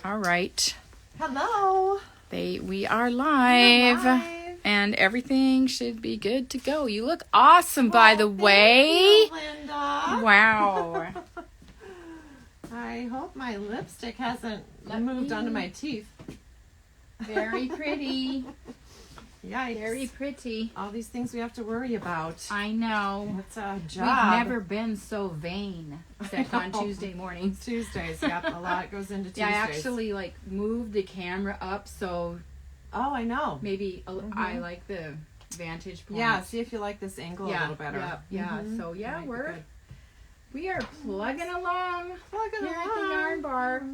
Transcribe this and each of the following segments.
All right. Hello. We are live. And everything should be good to go. You look awesome, by the way. Thank you, Linda. Wow. I hope my lipstick hasn't moved onto my teeth. Very pretty. Yikes. Very pretty. All these things we have to worry about. I know. It's a job. We've never been so vain, except on Tuesday mornings. Tuesdays, yep. A lot goes into Tuesdays. Yeah, I actually moved the camera up so... Oh, I know. Maybe I like the vantage point. Yeah, see if you like this angle a little better. Yeah. So yeah, we are plugging along here at the yarn bar.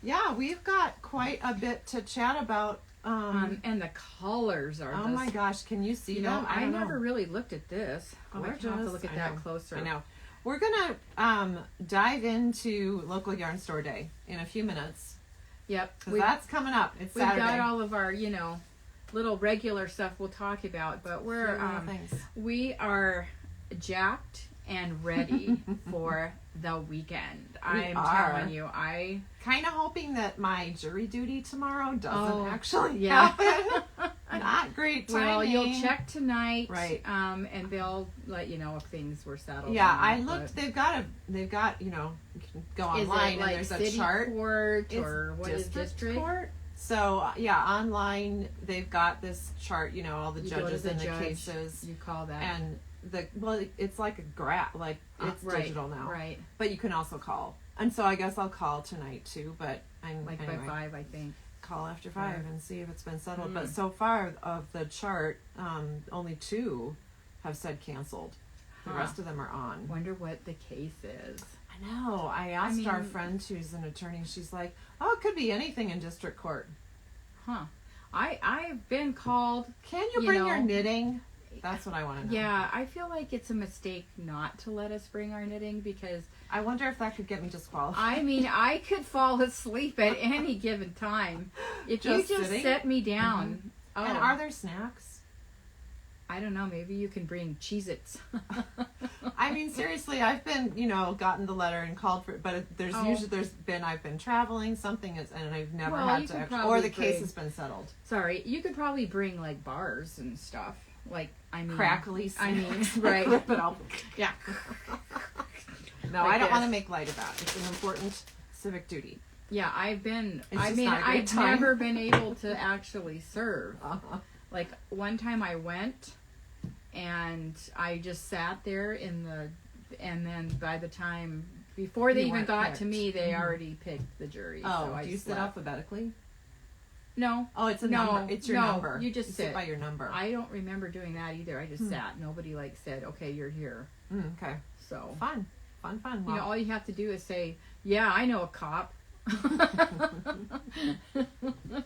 Yeah, we've got quite a bit to chat about. And the colors are. Oh my gosh, can you see them? I never really looked at this. Oh, I have to look at that closer. I know. We're gonna dive into local yarn store day in a few minutes. Yep. Because that's coming up. It's Saturday. We've got all of our, little regular stuff we'll talk about, but we are jacked and ready for the weekend. I'm telling you, I kind of hoping that my jury duty tomorrow doesn't actually happen. Not great timing. Well, you'll check tonight, right? And they'll let you know if things were settled. Yeah, I looked. They've got you can go online and there's a chart. Court or what is district court? So online they've got this chart. All the judges and the cases. You call that and it's like a graph. Like it's digital now, right? But you can also call. And so I guess I'll call tonight too. But by 5, I think. Call after 5 and see if it's been settled. But so far of the chart, only 2 have said canceled. The rest of them are on. Wonder what the case is. I know. I asked our friend who's an attorney. She's like, "Oh, it could be anything in district court." Huh? I've been called. Can you bring your knitting? That's what I want to know. Yeah, I feel like it's a mistake not to let us bring our knitting because I wonder if that could get me disqualified. I mean, I could fall asleep at any given time if you just set me down. Mm-hmm. Oh. And are there snacks? I don't know. Maybe you can bring Cheez-Its. I mean, seriously, I've been, gotten the letter and called for it, but I've been traveling, and I've never had to, or the case has been settled. Sorry, you could probably bring bars and stuff. Crackly snacks. Right. Rip it up. Yeah. No, I don't want to make light of that. It's an important civic duty. Yeah, I've never been able to actually serve. Like one time I went and I just sat there and then by the time before they even got to me, they already picked the jury. Oh, so do you sit alphabetically? No. Oh, it's a number. It's your number. You just sit by your number. I don't remember doing that either. I just sat. Nobody said, "Okay, you're here." Okay. So fun. Wow. All you have to do is say, "Yeah, I know a cop."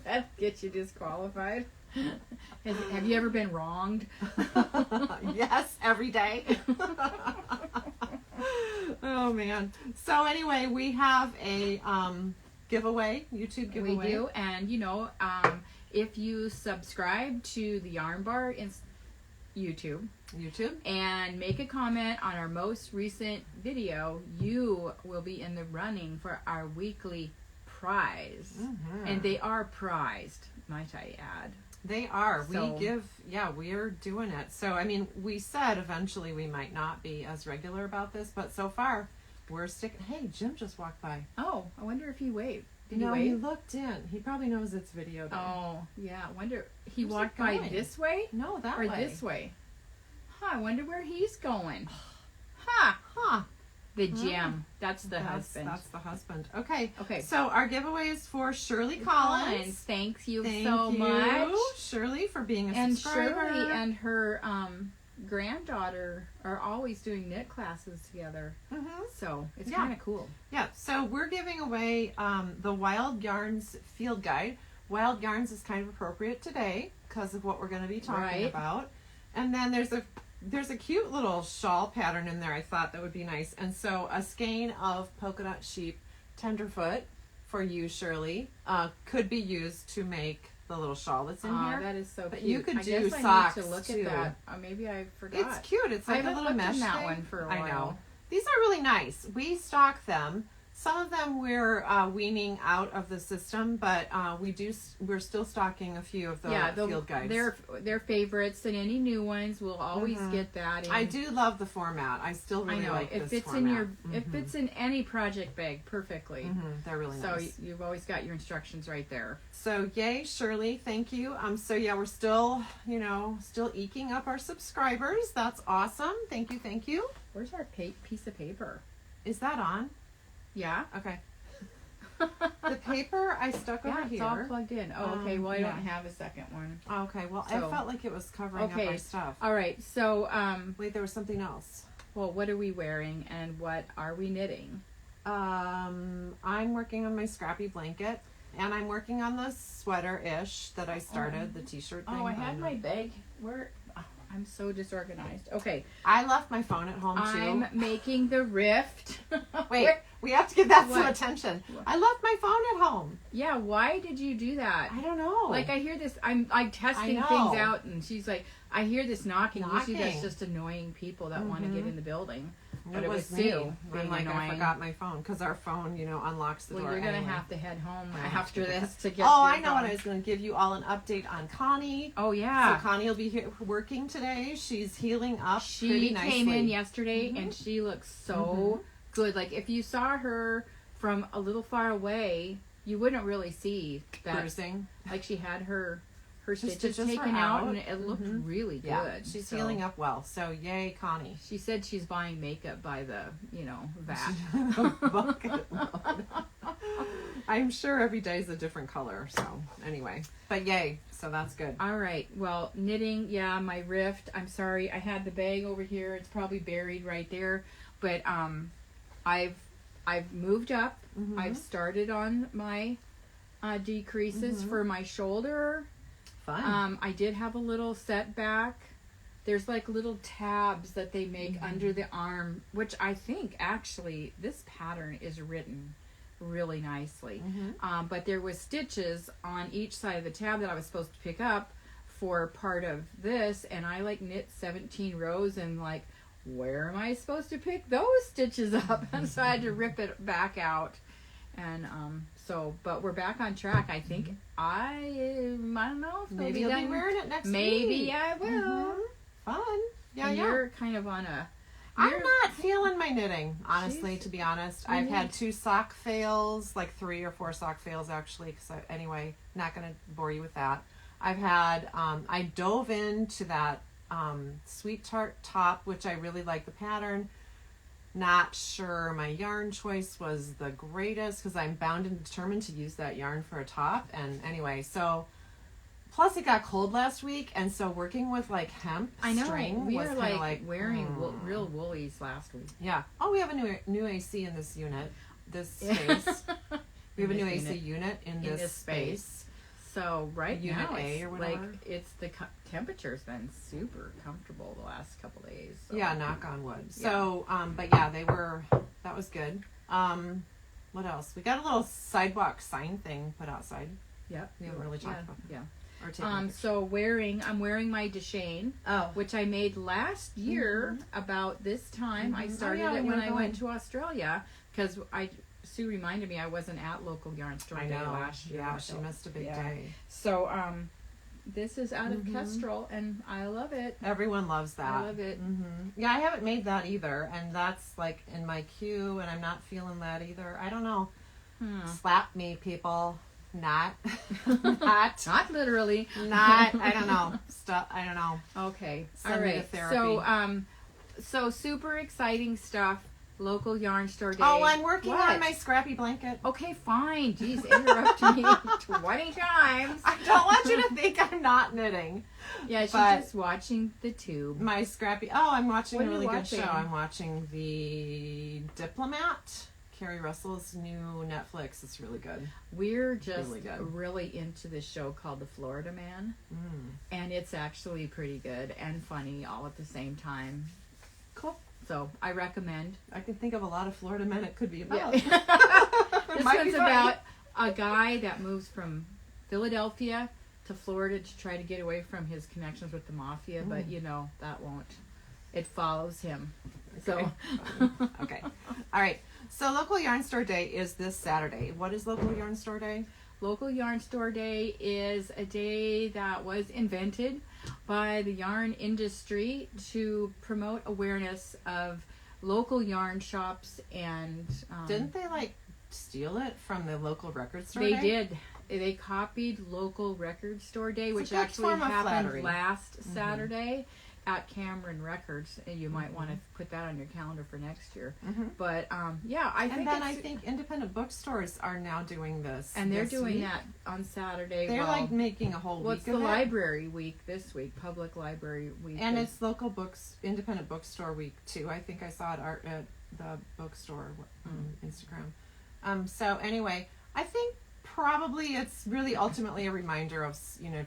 That gets you disqualified. Have you ever been wronged? Yes, every day. Oh man. So anyway, we have a giveaway, YouTube giveaway. We do, and if you subscribe to the Yarn Bar in YouTube, and make a comment on our most recent video, you will be in the running for our weekly prize. Mm-hmm. And they are prized, might I add. They are. We're doing it. So, I mean, we said eventually we might not be as regular about this, but so far we're sticking. Hey, Jim just walked by. Oh, I wonder if he waved. Did he wave? wave? He looked in. He probably knows it's video day. Oh, yeah. I wonder, he walked by this way? No, that way. Or this way? Huh, I wonder where he's going. Huh. The Jim. That's the husband. That's the husband. Okay. Okay. So our giveaway is for Shirley Collins. Thank you so much, Shirley, for being a subscriber. And Shirley and her granddaughter are always doing knit classes together. Mm-hmm. So it's kind of cool. Yeah. So we're giving away the Wild Yarns Field Guide. Wild Yarns is kind of appropriate today because of what we're going to be talking about. And then there's a cute little shawl pattern in there. I thought that would be nice. And so a skein of Polka Dot Sheep tenderfoot for you, Shirley, could be used to make the little shawl that's in here. That is so but cute. You could do socks I need to look too. At that. Maybe I forgot. It's cute. It's like a little mesh in that thing. one for a while. I know. These are really nice. We stock them. Some of them we're weaning out of the system, but we're still stocking a few of the field guides. They're favorites, and any new ones we'll always get that. I do love the format. I still really like this format. It fits in any project bag perfectly. They're really nice. So you've always got your instructions right there. So yay, Shirley, thank you. So yeah, we're still eking up our subscribers. That's awesome. Thank you. Where's our piece of paper? Is that on? Yeah. Okay. The paper I stuck over here. It's all plugged in. Oh, okay. Well, I don't have a second one. Okay. Well, I felt like it was covering up our stuff. All right. So, wait, there was something else. Well, what are we wearing and what are we knitting? I'm working on my scrappy blanket, and I'm working on the sweater-ish that I started, the t-shirt thing. Oh, I had my bag. I'm so disorganized. Okay. I left my phone at home, too. I'm making the rift. Wait, we have to give that some attention. What? I left my phone at home. Yeah, why did you do that? I don't know. Like, I hear this, I'm testing things out, and she's like, I hear this knocking. Usually that's just annoying people that want to get in the building. But it was Sue. I'm like, I forgot my phone, because our phone, unlocks the door. Well, you're going to have to head home after this to get I know what I was going to give you all an update on Connie. Oh, yeah. So Connie will be here working today. She's healing up pretty nicely. She came in yesterday, and she looks so good. Like, if you saw her from a little far away, you wouldn't really see that. Bruising. Like, she had her stitches taken out, and it looked really good. Yeah, she's healing up well. So, yay, Connie. She said she's buying makeup by the, vat. I'm sure every day is a different color. So, anyway. But yay. So, that's good. All right. Well, knitting, my rift. I'm sorry. I had the bag over here. It's probably buried right there. But I've moved up. I've started on my decreases for my shoulder. Fun. I did have a little setback. There's like little tabs that they make under the arm, which I think actually this pattern is written really nicely. But there was stitches on each side of the tab that I was supposed to pick up for part of this, and I knit 17 rows, and where am I supposed to pick those stitches up? And so I had to rip it back out. And but we're back on track. I think I don't know if maybe you'll be wearing it next week. Maybe I will. Fun. Yeah, and you're kind of on a. I'm not feeling my knitting, honestly. To be honest, I've had 2 sock fails, 3 or 4 sock fails actually. Anyway, not gonna bore you with that. I've had. I dove into that Sweet Tart top, which I really like the pattern. Not sure my yarn choice was the greatest, because I'm bound and determined to use that yarn for a top. And anyway, so plus it got cold last week, and so working with hemp string we was were kind of wearing real woolies last week. Yeah. Oh, we have a new AC in this unit, this space. We have a new AC unit in this space. So Unit now A or whatever. it's the temperature's been super comfortable the last couple days. So. Yeah, knock on wood. Yeah. So, but that was good. What else? We got a little sidewalk sign thing put outside. Yep. We haven't really talked about that. Yeah. Or taking so I'm wearing my Duchene, which I made last year about this time. I started it when I went to Australia, because Sue reminded me I wasn't at local yarn store day last year. Yeah, she missed a big day. So this is out of Kestrel, and I love it. Everyone loves that. I love it. Yeah, I haven't made that either, and that's in my queue, and I'm not feeling that either. I don't know. Slap me, people. Not literally. Not. I don't know. I don't know. Okay. Send me to therapy. So super exciting stuff. Local yarn store day. Oh, I'm working on my scrappy blanket. Okay, fine. Jeez, interrupt me 20 times. I don't want you to think I'm not knitting. Yeah, she's just watching the tube. My scrappy. Oh, I'm watching a really good show. I'm watching The Diplomat. Carrie Russell's new Netflix. It's really good. We're just really into this show called The Florida Man. And it's actually pretty good and funny all at the same time. Cool. So I recommend. I can think of a lot of Florida men it could be about. Yeah. This one's about a guy that moves from Philadelphia to Florida to try to get away from his connections with the mafia, but that won't. It follows him. Okay. So okay. All right. So Local Yarn Store Day is this Saturday. What is Local Yarn Store Day? Local Yarn Store Day is a day that was invented by the yarn industry to promote awareness of local yarn shops and... Didn't they, like, steal it from the local record store They day? did. They copied Local Record Store Day, which actually happened last Saturday at Cameron Records. And you might want to put that on your calendar for next year. But yeah, I think independent bookstores are now doing this. And they're doing that on Saturday. They're like making a whole week of it. What's the library week this week? Public Library Week. And it's local books, independent bookstore week too. I think I saw it at the bookstore on Instagram. So anyway, I think probably it's really ultimately a reminder of,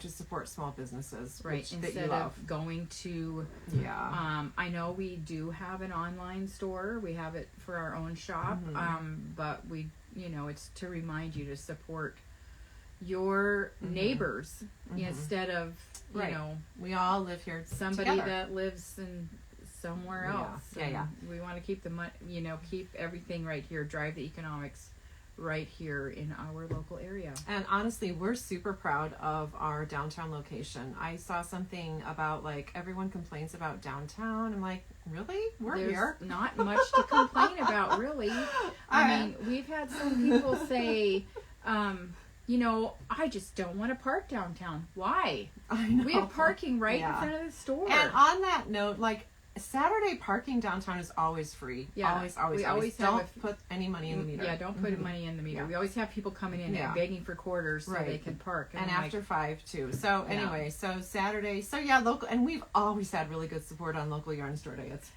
to support small businesses, right? Instead of going to, I know we do have an online store. We have it for our own shop, but we, it's to remind you to support your neighbors instead of, we all live here. Somebody together. that lives in somewhere else. Yeah. We want to keep the money, keep everything right here. Drive the economics right here in our local area. And honestly, we're super proud of our downtown location. I saw something about like everyone complains about downtown. I'm like, really? There's here. Not much to complain about, really. I mean, we've had some people say, I just don't want to park downtown. Why? I know. We have parking right in front of the store. And on that note, like, Saturday parking downtown is always free. Yeah. Always. Don't put any money in the meter. Yeah, don't put money in the meter. We always have people coming in and begging for quarters so they can park. And after 5 too. So anyway, so Saturday. So yeah, local, and we've always had really good support on Local Yarn Store Day. It's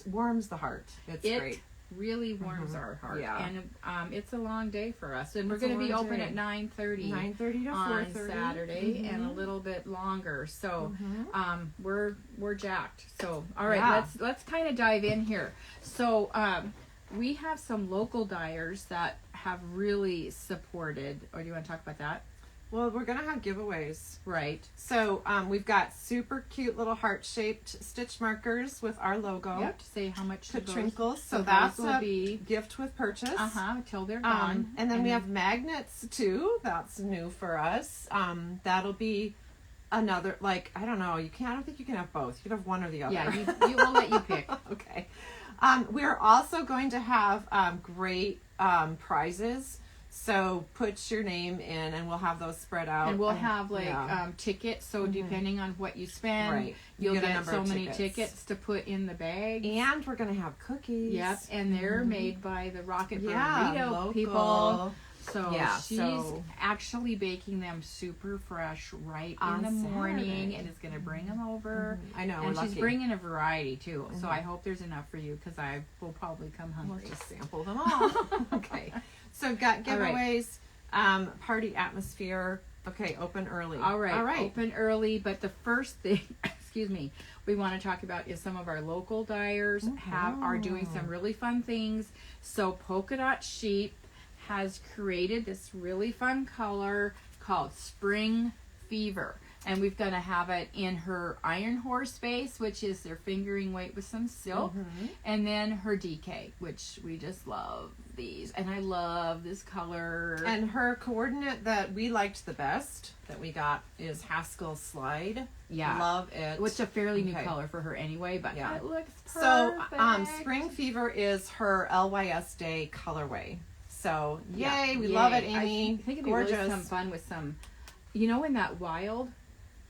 warms the heart. It's great. Really warms our heart. Yeah. And it's a long day for us. And we're going to be open at 9:30. 9:30 to 4:30 on Saturday and a little bit longer. So we're jacked. So all right, let's kind of dive in here. So we have some local dyers that have really supported. Or do you want to talk about that? Well, we're going to have giveaways. Right. So we've got super cute little heart-shaped stitch markers with our logo. Yep, to say how much to Trinkles. So that's a gift with purchase. Till they're gone. And then we have magnets, too. That's new for us. That'll be another, like, I don't know. I don't think you can have both. You can have one or the other. Yeah, you will let you pick. Okay. We're also going to have great prizes. So put your name in, and we'll have those spread out. And we'll have tickets. So depending on what you spend, you'll get so many tickets to put in the bag. And we're going to have cookies. Yep, and they're made by the Rocket Burrito people. So she's actually baking them super fresh right in the morning, and is going to bring them over. I know, and she's bringing a variety too. So I hope there's enough for you because I will probably come hungry. We'll just sample them all. Okay. So got giveaways, party atmosphere. Okay, open early. All right, open early. But the first thing, we want to talk about is some of our local dyers are doing some really fun things. So Polka Dot Sheep has created this really fun color called Spring Fever. And we're going to have it in her Iron Horse base, which is their fingering weight with some silk. And then her DK, which we just love these. And I love this color. And her coordinate that we liked the best that we got is Haskell Slide. Yeah. Love it. Which is a fairly new color for her anyway, but it looks perfect. So Spring Fever is her LYS Day colorway. So, yay, we love it, Amy. I think it'd be really some fun with some, in that wild,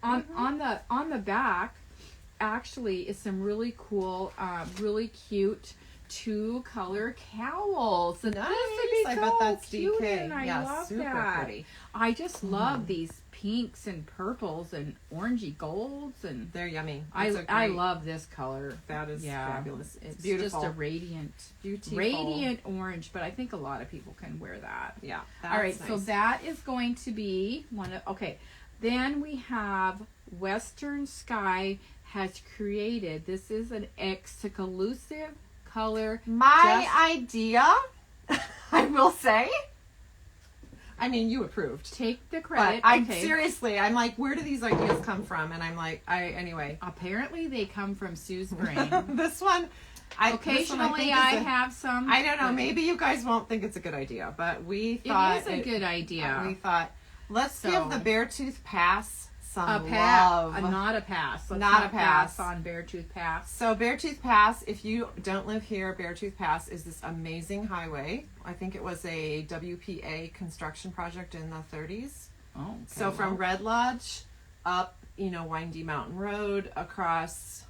on the back, actually, is some really cool, really cute 2-color cowls. And nice. I bet that's cute, DK. And I love super that. Pretty. I just love these pinks and purples and orangey golds, and they're yummy. I love this color. That is fabulous. It's beautiful. Just a radiant orange, but I think a lot of people can wear that. Yeah. All right, nice. So that is going to be one of Then we have Western Sky has created. This is an exclusive color. My idea, I will say. I mean, you approved. Take the credit. But seriously, I'm like, where do these ideas come from? And I'm like, anyway. Apparently they come from Sue's brain. This one, Occasionally I have some. I don't know. Maybe you guys won't think it's a good idea, but we thought it is a good idea. We thought, let's give the Beartooth Pass some love. Not a pass. Let's not a pass on Beartooth Pass. So Beartooth Pass, if you don't live here, Beartooth Pass is this amazing highway. I think it was a WPA construction project in the 30s. Oh, okay. So from Red Lodge up, Windy Mountain Road, across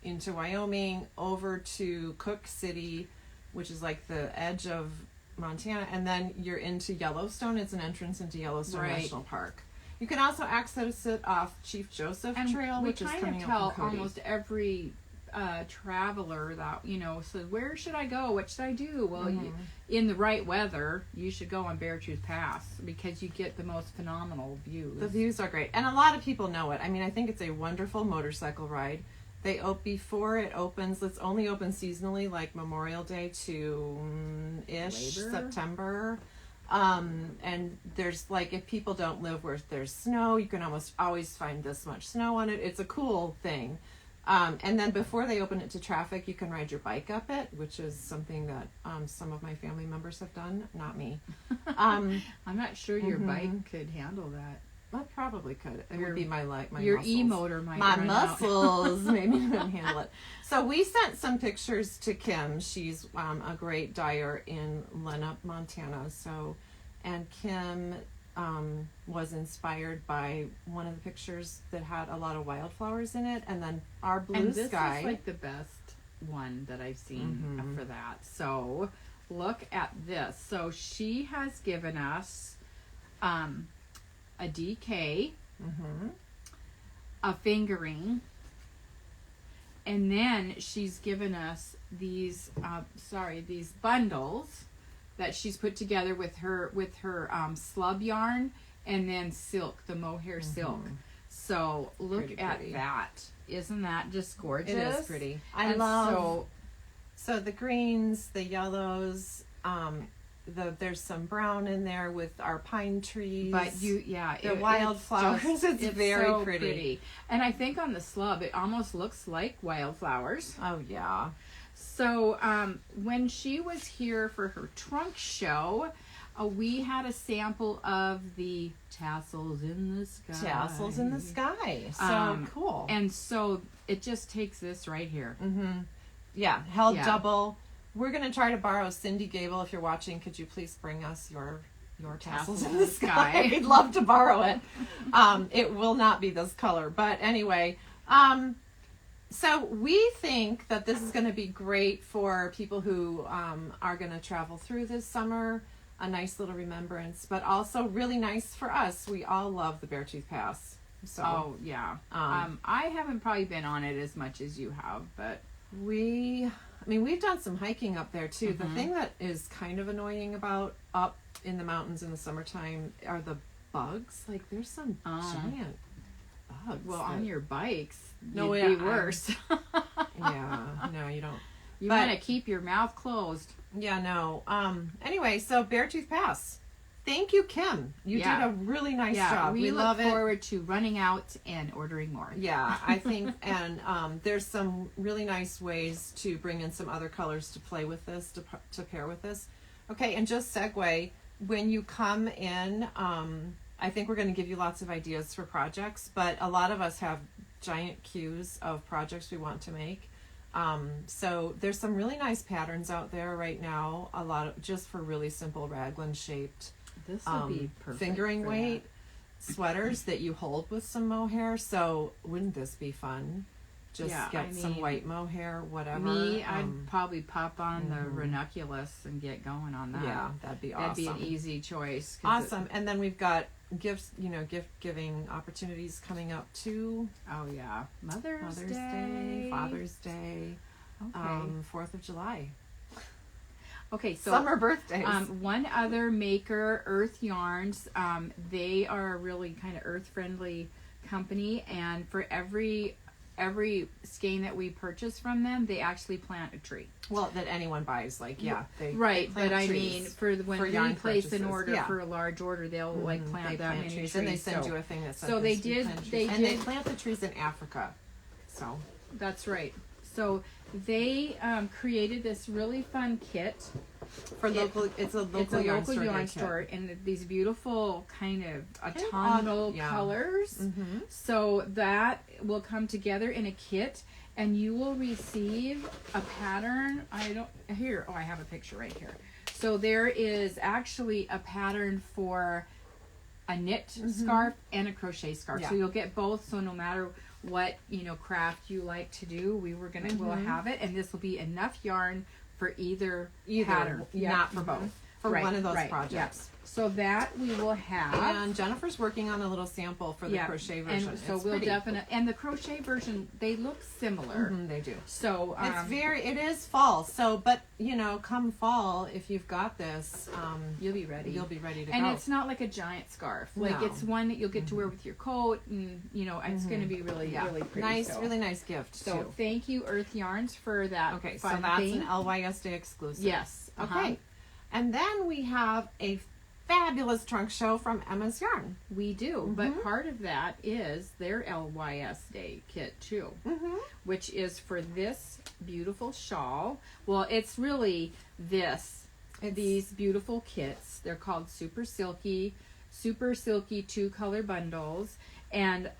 into Wyoming, over to Cook City, which is like the edge of Montana, and then you're into Yellowstone. It's an entrance into Yellowstone National Park. You can also access it off Chief Joseph Trail, which is coming up from Cody. Almost every traveler that, so where should I go? What should I do? Well, in the right weather, you should go on Beartooth Pass because you get the most phenomenal views. The views are great. And a lot of people know it. I mean, I think it's a wonderful motorcycle ride. Before it opens, it's only open seasonally, like Memorial Day to September. And there's if people don't live where there's snow, you can almost always find this much snow on it. It's a cool thing. And then before they open it to traffic, you can ride your bike up it, which is something that some of my family members have done, not me. I'm not sure your bike could handle that. Well, probably could. It would be my your muscles. E-motor might my run muscles maybe couldn't handle it. So we sent some pictures to Kim. She's a great dyer in Lenup, Montana. And Kim was inspired by one of the pictures that had a lot of wildflowers in it, and then our blue sky. This is the best one that I've seen for that. So look at this. So she has given us a DK, a fingering, and then she's given us these these bundles that she's put together with her slub yarn and then silk, the mohair silk. So look at that. Isn't that just gorgeous? It is pretty. I love so the greens, the yellows, there's some brown in there with our pine trees. But the wildflowers. It's very so pretty. And I think on the slub it almost looks like wildflowers. Oh yeah. So when she was here for her trunk show, we had a sample of the tassels in the sky. Tassels in the sky. So cool. And so it just takes this right here. Yeah, held double. We're going to try to borrow Cindy Gable. If you're watching, could you please bring us your tassels in the sky? We'd love to borrow it. It will not be this color. But anyway, so we think that this is going to be great for people who are going to travel through this summer. A nice little remembrance, but also really nice for us. We all love the Beartooth Pass. So, I haven't probably been on it as much as you have, but we've done some hiking up there too. The thing that is kind of annoying about up in the mountains in the summertime are the bugs. Like there's some giant bugs. Well, on your bikes, it'd be worse. No, you don't. You want to keep your mouth closed. Yeah, no. Anyway, so Beartooth Pass. Thank you, Kim. You did a really nice job. We love look forward to running out and ordering more. Yeah, I think, and there's some really nice ways to bring in some other colors to play with this, to pair with this. Okay, and just segue, when you come in, I think we're going to give you lots of ideas for projects, but a lot of us have giant queues of projects we want to make. So there's some really nice patterns out there right now, a lot of just for really simple raglan shaped this would be perfect fingering weight sweaters that you hold with some mohair. So wouldn't this be fun? Just get some white mohair, whatever. I'd probably pop on the ranunculus and get going on that. Yeah, that'd be awesome. That'd be an easy choice. Awesome. And then we've got gifts, gift giving opportunities coming up too. Oh yeah, Mother's Day, Father's Day, 4th of July. Okay, so summer birthdays. One other maker, Earth Yarns. They are a really kind of earth friendly company, and for every skein that we purchase from them, they actually plant a tree. Well, that anyone buys, they but I mean, when we place an order yeah. for a large order, they'll plant that many trees, and they send you a thing that says so they did. And they plant the trees in Africa. So that's right. So they created this really fun kit for local. It's a local yarn store, and these beautiful kind of autumnal colors. Mm-hmm. So that will come together in a kit, and you will receive a pattern. I have a picture right here. So there is actually a pattern for a knit scarf and a crochet scarf. Yeah. So you'll get both. So no matter what craft you like to do, we'll have it, and this will be enough yarn for either pattern, not for both. For one of those projects. Yes. So that we will have. And Jennifer's working on a little sample for the crochet version. And so we'll definitely, and the crochet version, they look similar. Mm-hmm, they do. So it is fall. So, but come fall, if you've got this, you'll be ready. You'll be ready to go. And it's not like a giant scarf. Like it's one that you'll get to wear with your coat, and it's going to be really, really pretty. Nice, really nice gift. So thank you, Earth Yarns, for that. Okay, so that's an LYS Day exclusive. Yes. Okay. And then we have a fabulous trunk show from Emma's Yarn. We do, but part of that is their LYS Day kit too, which is for this beautiful shawl. Well, it's really these beautiful kits. They're called Super Silky 2-color bundles, and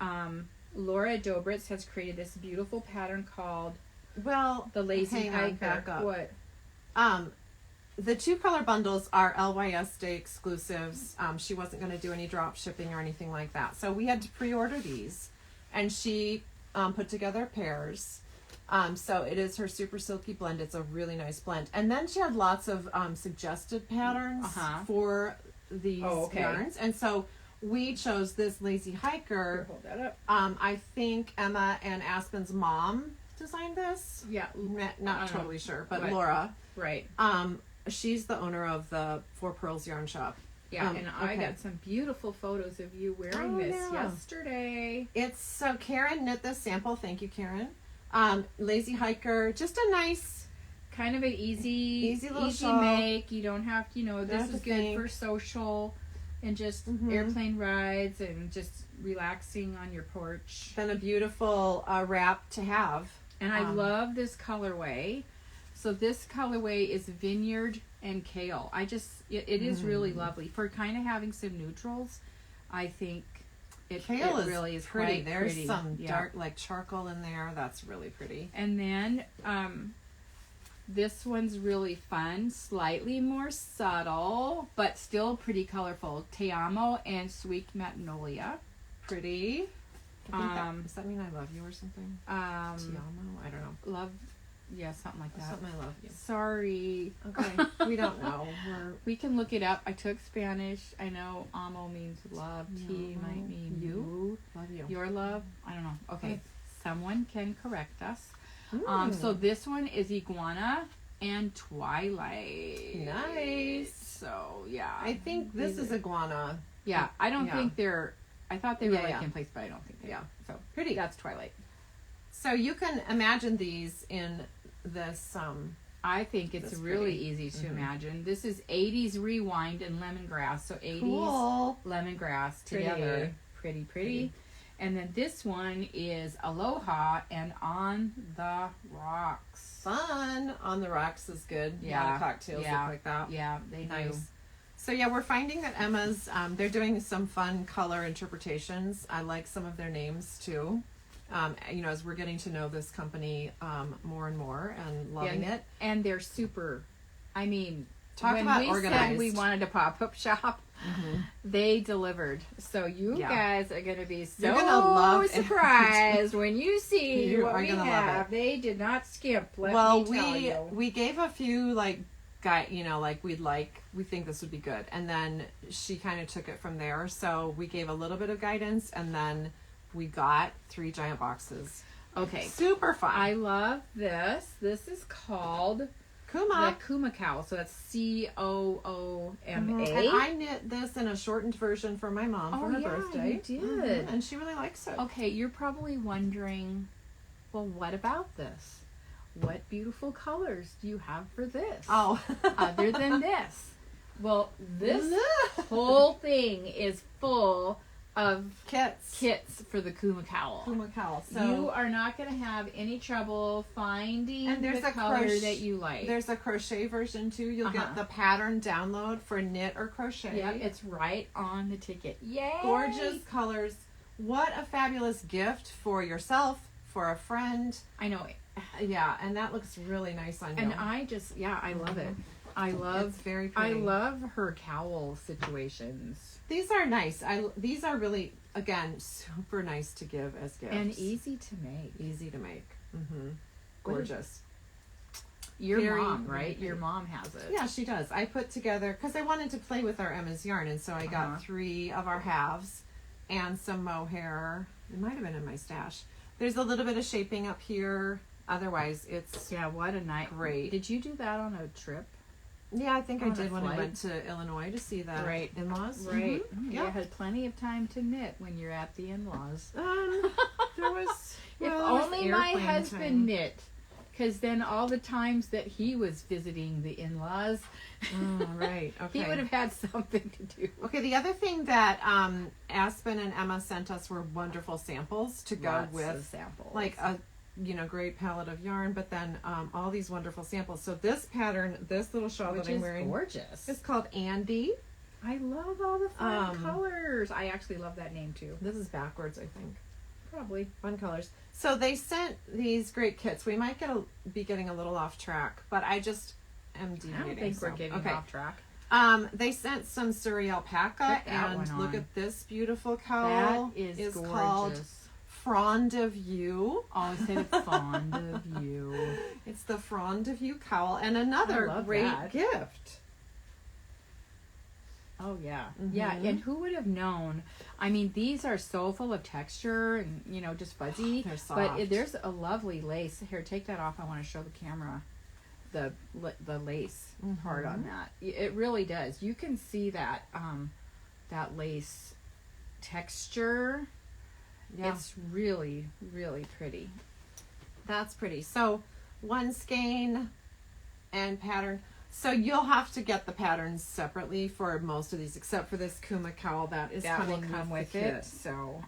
Laura Dobritz has created this beautiful pattern called the Lazy Hiker. What? The 2-color bundles are LYS Day exclusives. She wasn't going to do any drop shipping or anything like that. So we had to pre-order these. And she put together pairs. So it is her Super Silky blend. It's a really nice blend. And then she had lots of suggested patterns for these yarns. And so we chose this Lazy Hiker. Hold that up. I think Emma and Aspen's mom designed this. Yeah. Not totally sure, but Laura. Right. She's the owner of the Four Pearls Yarn Shop. Yeah, and I got some beautiful photos of you wearing this yesterday. So Karen knit this sample. Thank you, Karen. Lazy Hiker, just a nice, kind of an easy little make. You don't have, this is good for social and just airplane rides and just relaxing on your porch. Then a beautiful wrap to have. And I love this colorway. So this colorway is Vineyard and Kale. It is really lovely. For kind of having some neutrals, I think Kale it really is pretty. There's pretty. Some dark, like charcoal in there. That's really pretty. And then this one's really fun, slightly more subtle, but still pretty colorful. Te Amo and Sweet Magnolia. Pretty. Does that mean I love you or something? Te Amo? I don't know. Love. Yeah, something like that. Something I love you. Sorry. Okay. We don't know. We can look it up. I took Spanish. I know amo means love. T might mean you. Love you. Your love. I don't know. Okay. Someone can correct us. So this one is Iguana and Twilight. Nice. So, yeah. I think this is Iguana. Yeah. I don't think they're... I thought they were in place, but I don't think they are. So, pretty. That's Twilight. So you can imagine these in this. I think it's really easy to imagine. This is 80s Rewind and Lemongrass. So 80s lemongrass together. Pretty. And then this one is Aloha and On the Rocks. Fun. On the Rocks is good. Yeah. A lot of cocktails look like that. Yeah, they do. So yeah, we're finding that Emma's, they're doing some fun color interpretations. I like some of their names too. As we're getting to know this company more and more and loving it. And they're super, talk about organized. Said we wanted a pop-up shop, they delivered. So you guys are going to be so surprised when you see what we have. They did not skimp, let me tell you. We gave a few, we think this would be good. And then she kind of took it from there. So we gave a little bit of guidance, and then we got 3 giant boxes. Okay. Super fun. I love this. This is called Puma. The Puma Cow. So that's Cooma. And I knit this in a shortened version for my mom for her birthday. You did. And she really likes it. Okay, you're probably wondering, well, what about this? What beautiful colors do you have for this? Oh. Other than this. Well, this whole thing is full of kits for the Puma Cow. Puma Cow. So you are not going to have any trouble finding the color that you like. There's a crochet version too. You'll get the pattern download for knit or crochet. Yep, it's right on the ticket. Yay! Gorgeous colors. What a fabulous gift for yourself, for a friend. I know. Yeah, and that looks really nice on you. And I just, I love it. It's very pretty. I love her cowl situations. These are nice. These are really, again, super nice to give as gifts. And easy to make. Easy to make. Mm-hmm. Gorgeous. Your mom, right? Your mom has it. Yeah, she does. I put together, because I wanted to play with our Emma's yarn, and so I got 3 of our halves and some mohair. It might have been in my stash. There's a little bit of shaping up here. Otherwise, it's what a night. Great. Did you do that on a trip? Yeah, I think I did when I went to Illinois to see the in-laws. Right. Mm-hmm. You had plenty of time to knit when you're at the in-laws. There was... if only my husband knit. Because then all the times that he was visiting the in-laws... right. Okay. He would have had something to do. Okay, the other thing that Aspen and Emma sent us were wonderful samples to go with. Samples. Like a... great palette of yarn, but then all these wonderful samples. So this pattern, this little shawl that I'm wearing, gorgeous. It's called Andy. I love all the fun colors. I actually love that name too. This is backwards, I think. Probably fun colors. So they sent these great kits. We might be getting a little off track, but I just am deviating. I don't think we're getting off track. They sent some Surrey alpaca, and look at this beautiful cowl. That is gorgeous. Called Frond of You. Oh, I said it's Fond of You. It's the Frond of You cowl, and another great gift. Oh yeah, yeah. And who would have known? I mean, these are so full of texture and just fuzzy. They're soft. But there's a lovely lace. Here, take that off. I want to show the camera the lace part on that. It really does. You can see that that lace texture. Yeah. It's really, really pretty. That's pretty. So one skein and pattern. So you'll have to get the patterns separately for most of these, except for this Puma cowl that is coming with it. So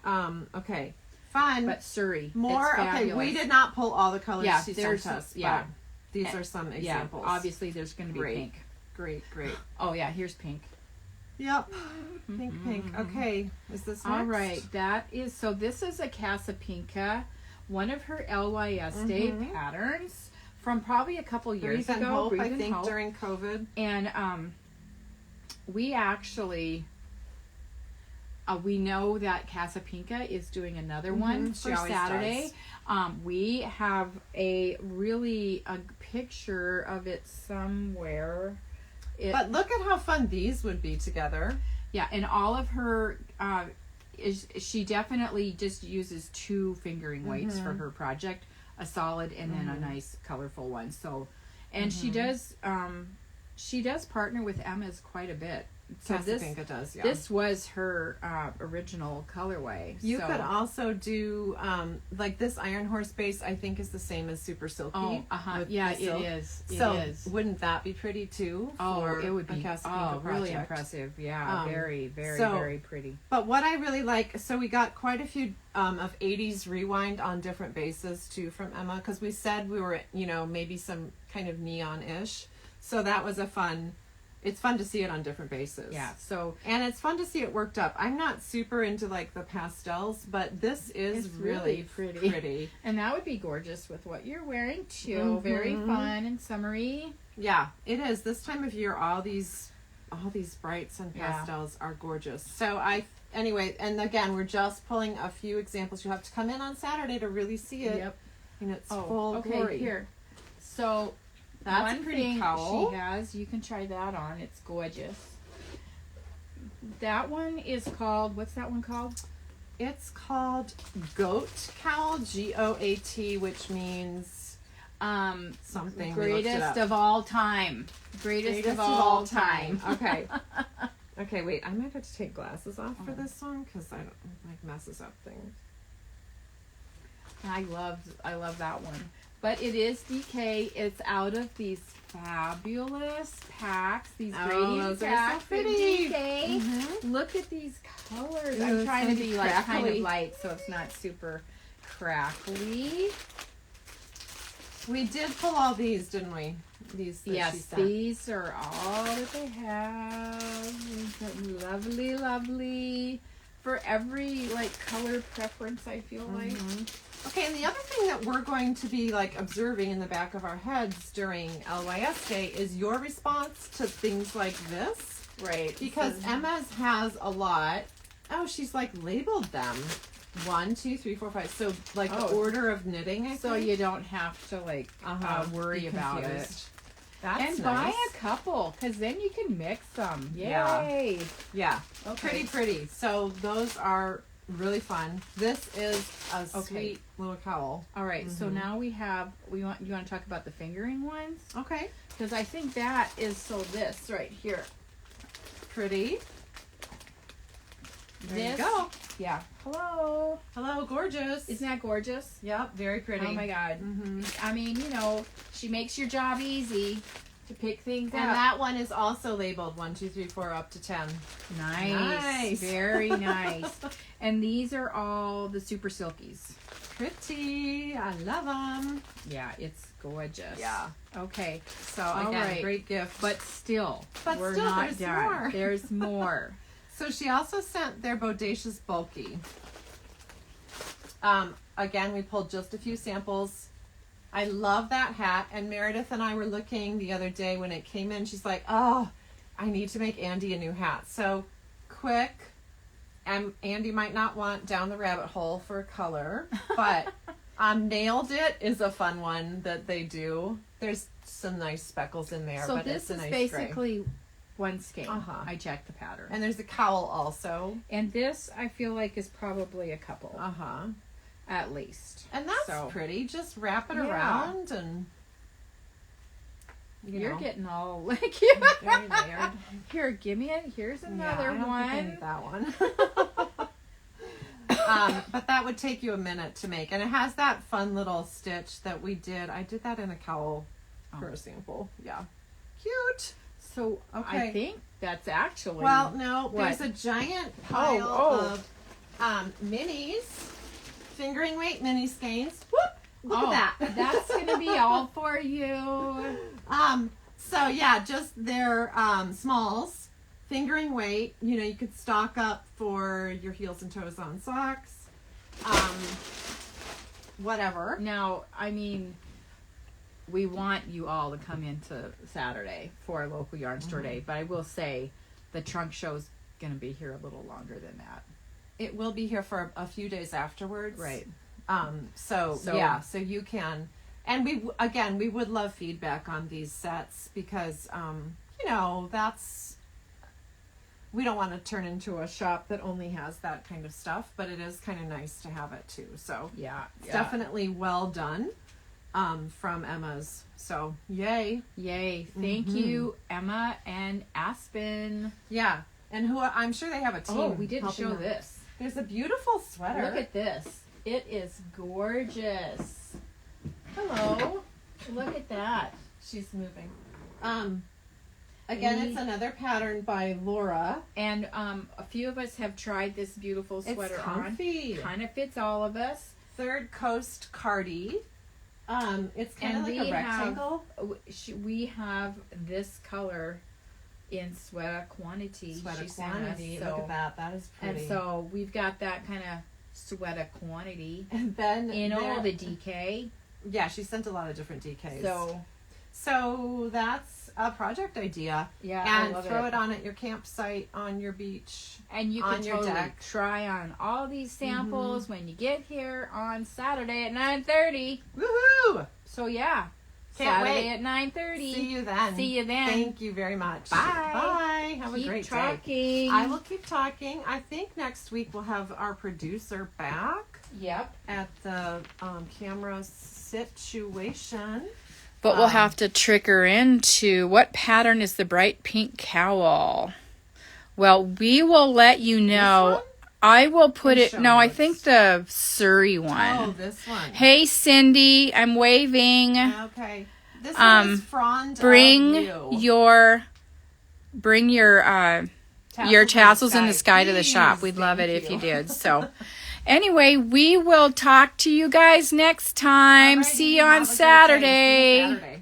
okay, fun. But Surrey, more. Okay, we did not pull all the colors she sent us. Yeah, but these are some examples. Yeah, obviously there's going to be pink. Great. Oh yeah, here's pink. Yep. Pink. Okay. Is this next? All right. That is, so this is a Casapinka, one of her LYS Day patterns from probably a couple years ago. I think during COVID. And we actually, we know that Casapinka is doing another one for Saturday. We have a picture of it somewhere. But look at how fun these would be together. Yeah, and all of her, she definitely just uses 2 fingering weights for her project, a solid and then a nice colorful one. So, and she does partner with Emma's quite a bit. So this was her original colorway. You could also do like this Iron Horse base. I think is the same as Super Silky. Yeah, it is. Wouldn't that be pretty too? It would be. Really impressive. Yeah, very, very, very pretty. But what I really like, so we got quite a few of 80s rewind on different bases too from Emma, because we said we were maybe some kind of neon-ish. So that was it's fun to see it on different bases. Yeah. So, and it's fun to see it worked up. I'm not super into like the pastels, but this is really pretty. And that would be gorgeous with what you're wearing too. Very fun and summery. Yeah, it is. This time of year, all these brights and pastels are gorgeous. So anyway, and again, we're just pulling a few examples. You have to come in on Saturday to really see it. Yep. In its full glory. Here. So, that's a pretty cowl. She has. You can try that on. It's gorgeous. That one is called, what's that one called? It's called Goat Cowl, GOAT, which means something. Greatest of all time. Greatest of all time. Okay. Okay, wait. I might have to take glasses off for this one because I don't messes up things. I love that one. But it is DK. It's out of these fabulous packs. These those are packs so pretty. DK. Mm-hmm. Look at these colors. Ooh, I'm trying to be like kind of crackly. light so it's not super crackly. We did pull all these, didn't we? These that she Yes, sent. these are all that they have. Lovely, lovely. For every like color preference, I feel like. Okay, and the other thing that we're going to be like observing in the back of our heads during LYS Day is your response to things like this. Right. Because Emma's has a lot. Oh, she's like labeled them. 1, 2, 3, 4, 5. So like the order of knitting, I think. So you don't have to like worry Be about it. confused. That's And nice. buy a couple, because then you can mix them. Yay! Yeah. Yeah. Okay. Pretty. So those are really fun. This is a sweet little cowl. All right. So now you want to talk about the fingering ones? Okay. Because I think that is this right here. Pretty. There you go. Yeah. Hello. Hello, gorgeous. Isn't that gorgeous? Yep, very pretty. Oh my God. I mean, she makes your job easy to pick things And up. that one is also labeled 1, 2, 3, 4 up to 10. Nice. Very nice. And these are all the super silkies. Pretty. I love them. Yeah, it's gorgeous. Yeah. Okay. So All again, right. great gift. But still, we're still, not there's done. more. There's more. So she also sent their Bodacious Bulky. Again, we pulled just a few samples. I love that hat. And Meredith and I were looking the other day when it came in. She's like, oh, I need to make Andy a new hat. So quick. And Andy might not want Down the Rabbit Hole for color. But Nailed It is a fun one that they do. There's some nice speckles in there. So but this it's a is nice basically one skein. I checked the pattern. And there's a cowl also. And this, I feel like, is probably a couple. At least. And that's pretty. Just wrap it around and... You're getting all like... very layered. Here, give me it. Here's another I don't one. think I need that one. But that would take you a minute to make. And it has that fun little stitch that we did. I did that in a cowl for a sample. Yeah. Cute. So I think that's actually... Well, no. There's a giant pile of minis. Fingering weight mini skeins. Whoop! Look at that. That's going to be all for you. So yeah, just their smalls. Fingering weight. You could stock up for your heels and toes on socks. Whatever. Now, I mean, we want you all to come into Saturday for our local yarn store day, but I will say the trunk show's going to be here a little longer than that. It will be here for a few days afterwards. Right. So you can, and we would love feedback on these sets because, we don't want to turn into a shop that only has that kind of stuff, but it is kind of nice to have it too. So it's definitely well done, from Emma's. So yay. Thank you, Emma and Aspen. Yeah. And I'm sure they have a team. Oh, we didn't show them. this. There's a beautiful sweater. Look at this. It is gorgeous. Hello. Look at that. She's moving. Again, it's another pattern by Laura. And a few of us have tried this beautiful sweater it's comfy. on. Kind of fits all of us. Third Coast Cardi. It's kind of like a rectangle. We have this color in sweater quantity. Sweater quantity. Look at that. That is pretty. And so we've got that kind of sweater quantity. And then in all the DK. Yeah, she sent a lot of different DKs. So that's a project idea. Yeah, and throw it on at your campsite, on your beach, and you on can your totally deck. Try on all these samples when you get here on Saturday at 9:30. Woohoo! So yeah. Can't Saturday wait. at 9:30. See you then. Thank you very much. Bye. Bye. Have a great Keep talking. day. I will keep talking. I think next week we'll have our producer back. Yep. At the camera situation. But we'll have to trick her into what pattern is the bright pink cowl. Well, we will let you know I will put it. No, I think the Surrey one. Oh, this one. Hey, Cindy, I'm waving. Okay. This one is frond bring of you. Bring your tassels in the sky to the shop. We'd Please. love it Thank if you you. did. So, anyway, we will talk to you guys next time. Alrighty, See you have a on good day. See you Saturday. Saturday.